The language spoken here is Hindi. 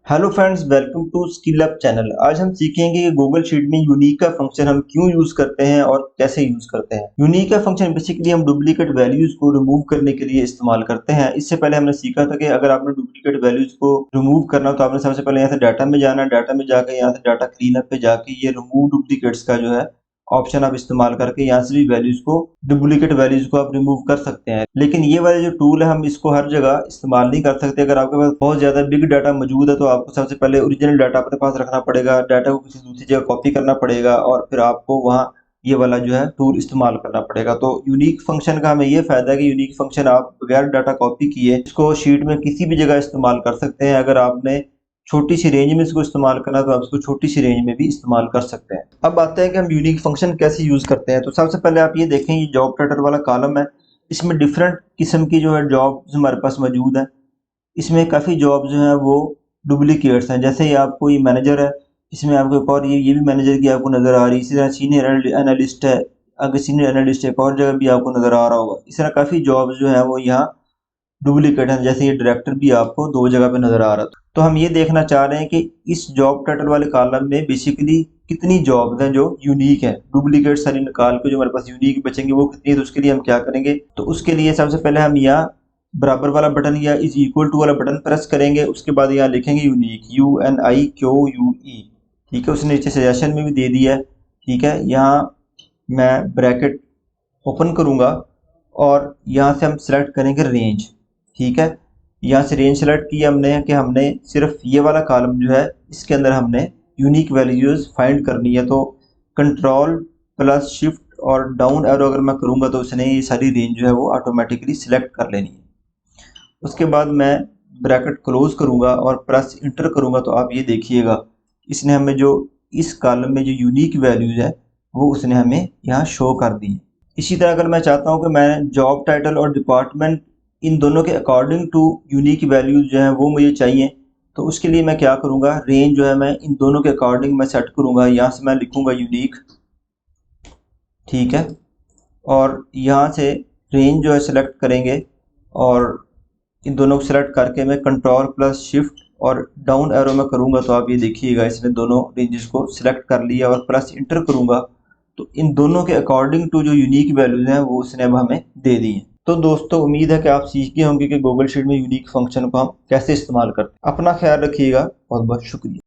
Hello friends, welcome to skill up channel. आज हम सीखेंगे कि गूगल शीट में यूनिक का फंक्शन हम क्यों यूज करते हैं और कैसे यूज करते हैं। यूनिक का फंक्शन बेसिकली हम डुप्लीकेट वैल्यूज को रिमूव करने के लिए इस्तेमाल करते हैं। इससे पहले हमने सीखा था कि अगर आपने डुप्लीकेट वैल्यूज को रिमूव करना हो तो आपने सबसे पहले यहाँ से डाटा में जाना, डाटा में जाकर यहाँ से डाटा क्लीन अप पे जाके ये रिमूव डुप्लीकेट्स का जो है ऑप्शन आप इस्तेमाल करके यहाँ से भी वैल्यूज को, डुप्लीकेट वैल्यूज को आप रिमूव कर सकते हैं। लेकिन ये वाले जो टूल है हम इसको हर जगह इस्तेमाल नहीं कर सकते। अगर आपके पास बहुत ज्यादा बिग डाटा मौजूद है तो आपको सबसे पहले ओरिजिनल डाटा अपने पास रखना पड़ेगा, डाटा को किसी दूसरी जगह कॉपी करना पड़ेगा और फिर आपको वहाँ ये वाला जो है टूल इस्तेमाल करना पड़ेगा। तो यूनिक फंक्शन का हमें ये फायदा है कि यूनिक फंक्शन आप बगैर डाटा कॉपी किए इसको शीट में किसी भी जगह इस्तेमाल कर सकते हैं। अगर आपने छोटी सी रेंज में इसको इस्तेमाल करना तो आप इसको छोटी सी रेंज में भी इस्तेमाल कर सकते हैं। अब आते हैं कि हम यूनिक फंक्शन कैसे यूज करते हैं। तो सबसे पहले आप ये देखें, ये जॉब टाइटल वाला कॉलम है, इसमें डिफरेंट किस्म की जो है जॉब्स हमारे पास मौजूद है। इसमें काफ़ी जॉब जो है वो डुप्लीकेट्स हैं। जैसे ये आपको ये मैनेजर है, इसमें आपको एक और ये भी मैनेजर की आपको नज़र आ रही है। इसी तरह सीनियर एनालिस्ट है, अगर सीनियर एनालिस्ट एक और जगह भी आपको नज़र आ रहा होगा। इस तरह काफ़ी जॉब्स जो है वो यहाँ डुप्लीकेट है। जैसे ये डायरेक्टर भी आपको दो जगह पे नजर आ रहा था। तो हम ये देखना चाह रहे हैं कि इस जॉब टाइटल वाले कॉलम में बेसिकली कितनी जॉब्स हैं जो यूनिक है। डुप्लीकेट सारी निकाल के जो हमारे पास यूनिक बचेंगे वो कितनी है, तो उसके लिए हम क्या करेंगे, तो उसके लिए सबसे पहले हम यहाँ बराबर वाला बटन या इज इक्वल टू वाला बटन प्रेस करेंगे। उसके बाद यहाँ लिखेंगे यूनिक, UNIQUE। ठीक है, उसने नीचे सजेशन में भी दे दिया है। ठीक है, यहाँ मैं ब्रैकेट ओपन करूंगा और यहाँ से हम सिलेक्ट करेंगे रेंज। ठीक है, यहाँ से रेंज सेलेक्ट की हमने कि हमने सिर्फ ये वाला कॉलम जो है इसके अंदर हमने यूनिक वैल्यूज फाइंड करनी है। तो कंट्रोल प्लस शिफ्ट और डाउन एरो अगर मैं करूँगा तो उसने ये सारी रेंज जो है वो ऑटोमेटिकली सिलेक्ट कर लेनी है। उसके बाद मैं ब्रैकेट क्लोज करूँगा और प्रेस इंटर करूँगा तो आप ये देखिएगा इसने हमें जो इस कॉलम में जो यूनिक वैल्यूज है वो उसने हमें यहाँ शो कर दी है। इसी तरह अगर मैं चाहता हूँ कि मैं जॉब टाइटल और डिपार्टमेंट इन दोनों के अकॉर्डिंग टू यूनिक वैल्यूज जो हैं वो मुझे चाहिए, तो उसके लिए मैं क्या करूँगा, रेंज जो है मैं इन दोनों के अकॉर्डिंग मैं सेट करूँगा। यहाँ से मैं लिखूँगा यूनिक। ठीक है, और यहाँ से रेंज जो है सिलेक्ट करेंगे और इन दोनों को सिलेक्ट करके मैं कंट्रोल प्लस शिफ्ट और डाउन एरो में करूँगा तो आप ये देखिएगा इसने दोनों रेंजेस को सिलेक्ट कर लिया और प्लस इंटर करूँगा तो इन दोनों के अकॉर्डिंग टू जो यूनिक वैल्यूज हैं वो उसने अब हमें दे दी हैं। तो दोस्तों, उम्मीद है कि आप सीख गए होंगे कि गूगल शीट में यूनिक फंक्शन को हम कैसे इस्तेमाल करते हैं। अपना ख्याल रखिएगा, बहुत बहुत शुक्रिया।